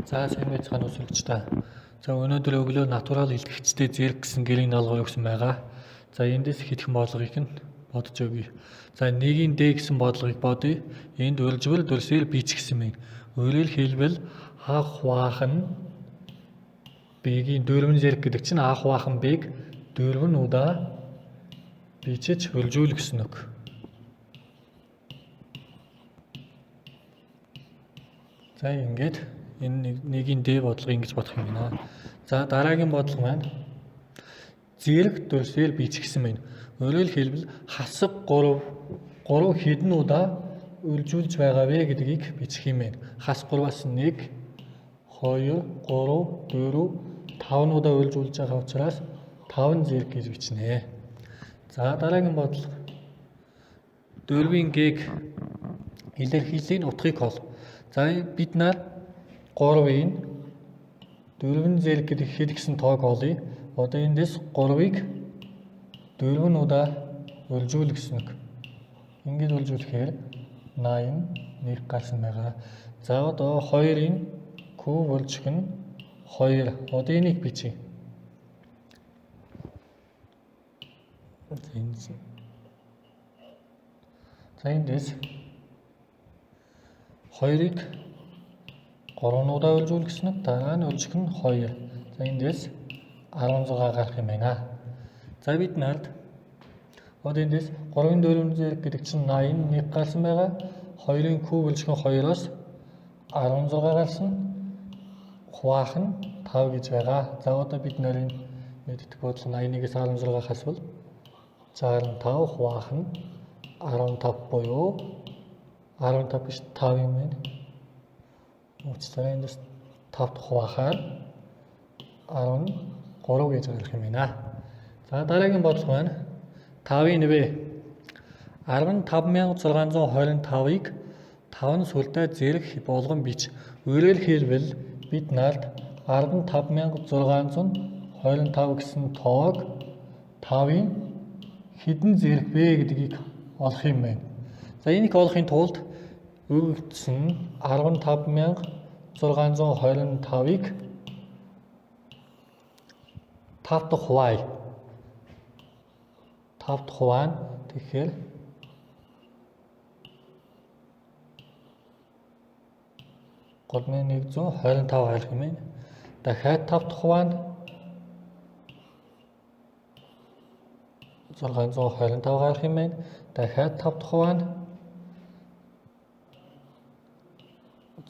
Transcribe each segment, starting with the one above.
За сайн байцгаана уу сүлж та. За өнөөдөр өглөө натурал илтгэгчтэй зэрэг гэсэн гэрийн даалгавар өгсөн байгаа. За эндээс хэдхэн бодлогыг нь бодож өгье. За 1-ийн D гэсэн бодлогыг бодъё. Энд үржвэл дүрсээр бич гэсэн мэн. Өөрөөр хэлбэл анх хуваах нь B-ийн дөрвөн зэрэг гэдэг чинь анх хуваах нь B-г дөрвөн удаа бичиж үржүүл гэсэн үг. За ингээд энэ 1-ийн D бодлого ингэж бодох юм байна. За дараагийн бодлого маань зэрэг дүрсээр бич гэсэн мэн. Өөрөөр хэлбэл хасаг 3 хэдэн удаа үржүүлж байгаа вэ гэдгийг бичих юм байна. Хас 3-аас 1, 2, 3, 4, 5 удаа үржүүлж байгаа учраас 5 зэрэг гэж бичнэ. За дараагийн бодлого дөрвийн Г-г илэрхийллийн утгыг хол. За бид нар 3-ийн 4 зэрэг гэдэг хэд гэсэн тоог олъё. Одоо эндээс 3-ыг 4 удаа үржүүл гэсэн үг. Ингээд үржүүлэхээр 81 гарсан байгаа. За одоо 2-ын куб үржих нь 2. Одоо энийг бичье. За эндээс 2-ыг 3 удаа үржүүл гэсэн үг. Дараа нь үржих нь 2. За эндээс 16 гарах юм байна. За бид нарт одоо эндээс 3-ын 4 зэрэг гэдэг чинь 81 гарсан байгаа. 2-ын куб үржих нь 2-оос 16 гарсан. Хуваах нь 5 гэж байгаа. За одоо бид нарын мэддэг бодлого 81-ээс 16 хасвал 65 хуваах нь 15 буюу 15 биш 5 юм байна. Учиртай эндээс 5 хуваахаар 13 гэж гарах юм байна. За дараагийн бодлого маань 5-ийн нэ 15625-ыг 5 сүлдээ зэрэг болгон бич. Өөрөөр хэлбэл бид нарт 15625 гэсэн тоог 5-ын хэдэн зэрэг вэ гэдгийг олох юм байна. За энийг олохын тулд өгөгдсөн 15625-ыг 5 дахь хуваая. 5 дахь хуваана. Тэгэхээр 3125 гарах юм байна. Дахиад 5 дахь хуваана. 625 гарах юм байна. Дахиад 5 дахь хуваана.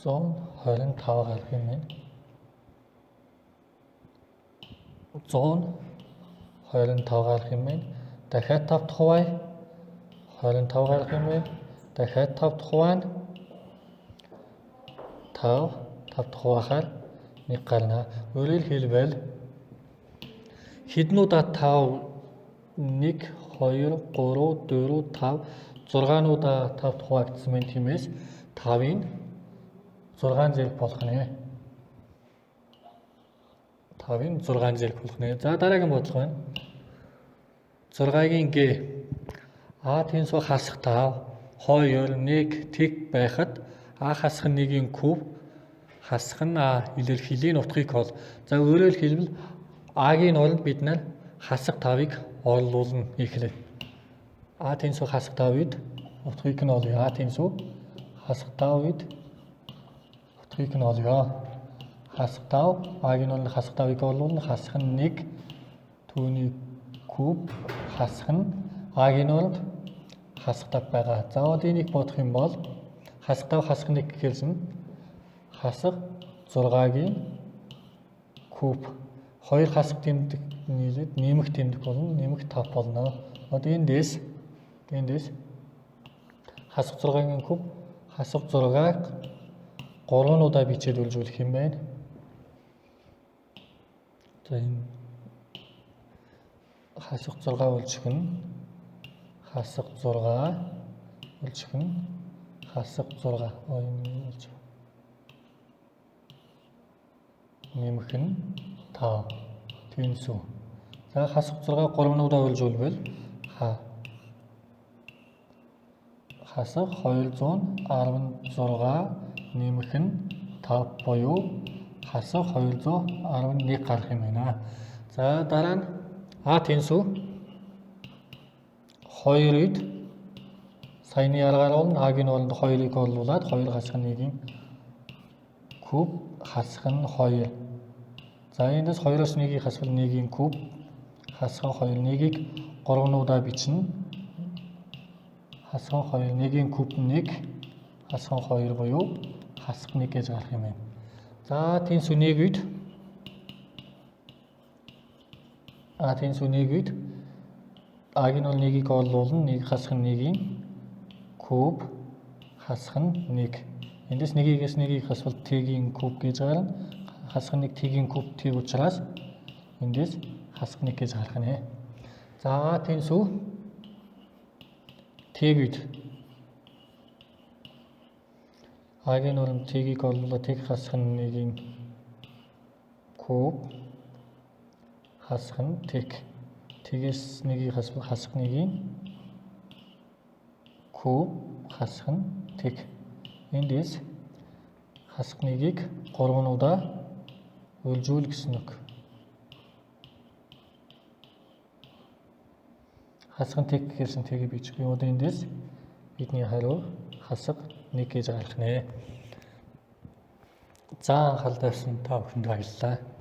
125 гарах юм байна. 125 гарах юм байна. Дахиад 5 дахь хуваая. 25 гарах юм байна. Дахиад 5 дахь хуваана. 5 дахь хуваахаар 1 гарна. Өөрөөр хэлбэл хэдэн удаа 5 1 2 3 4 5 6 удаа 5 дахь хуваагдсан байна тиймээс 5-ын 6 зэрэг болох нэ. 5-ын 6 зэрэг болох нэ. За дараагийн бодлого байна. 6-гийн Г А тэнцүү хасах 5 2 1 тэг байхад А хасах 1-ийн куб хасах нь А илэрхийллийн утгыг хол. За өөрөөр хэлбэл А-гийн оронд бид нар хасах 5-ыг орлуулна эхлэв. А тэнцүү хасах 5 үед утгыг нь олъё. А тэнцүү хасах 5 үед утгыг нь олъё. Хасах 5 А-гийн оронд хасах 5-ыг орлуулна. Хасах нь 1 түүний куб хасах нь А-гийн оронд хасах 5 байгаа. За одоо энийг бодох юм бол хасах 5 хасах 1 гэхэлсэн хасах 6-гийн куб 2 хасах тэмдэг нийлээд нэмэх тэмдэг болно. Нэмэх 5 болно. Одоо эндээс хасах 6-гийн куб хасах 6-г 3 удаа бичээд үржүүлэх юм байна. За энэ хасах 6 үржих нь хасах 6 үржих нь хасах 6 үржих нэмэх нь 5 тэнцүү. За хасах 6 3 удаа үржүүлвэл хасах 216 нэмэх нь 5 буюу хасах 211 гарах юм байна. За дараа нь А тэнцүү 2 үед саяны аргаар бол А-гийн болонд 2-ыг олуулад 2 хасах 1-ийн куб хасах нь 2. За эндээс 2-оос 1-ийг хасвал 1-ийн куб хасах 2. 1-ийг 3-нуудаа бичнэ. Хасах 2. 1-ийн куб 1 хасах 2 буюу хасах 1 гэж гарах юм байна. За тэнцүү 1 үед тэнцүү 1 үед А-гийн бол 1-ийг олуулна. 1 хасах 1-ийн куб хасах нь 1. Эндээс 1-ээс 1-ийг хасвал Т-ийн куб гэж гарна. Хасах 1 Т-ийн куб Т учраас эндээс хасах 1 гэж гарах нэ. За тэнцүү Т-г үед А-гийн бол Т-ийг олуулаад Т-г хасах нь 1-ийн куб хасах нь Т. Т-гээс 1-ийг хасвал хасах 1-ийн куб хасах нь Т. Эндээс хасах 1-ийг 3-нуудаа үлжүүл гэсэн үг. Хасах нь Т гэсэн Т-ийг бичих юм. Одоо эндээс бидний хариу хасах 1 гэж гарах нэ. За анхаарал тавьсан та бүхэнд баярлалаа.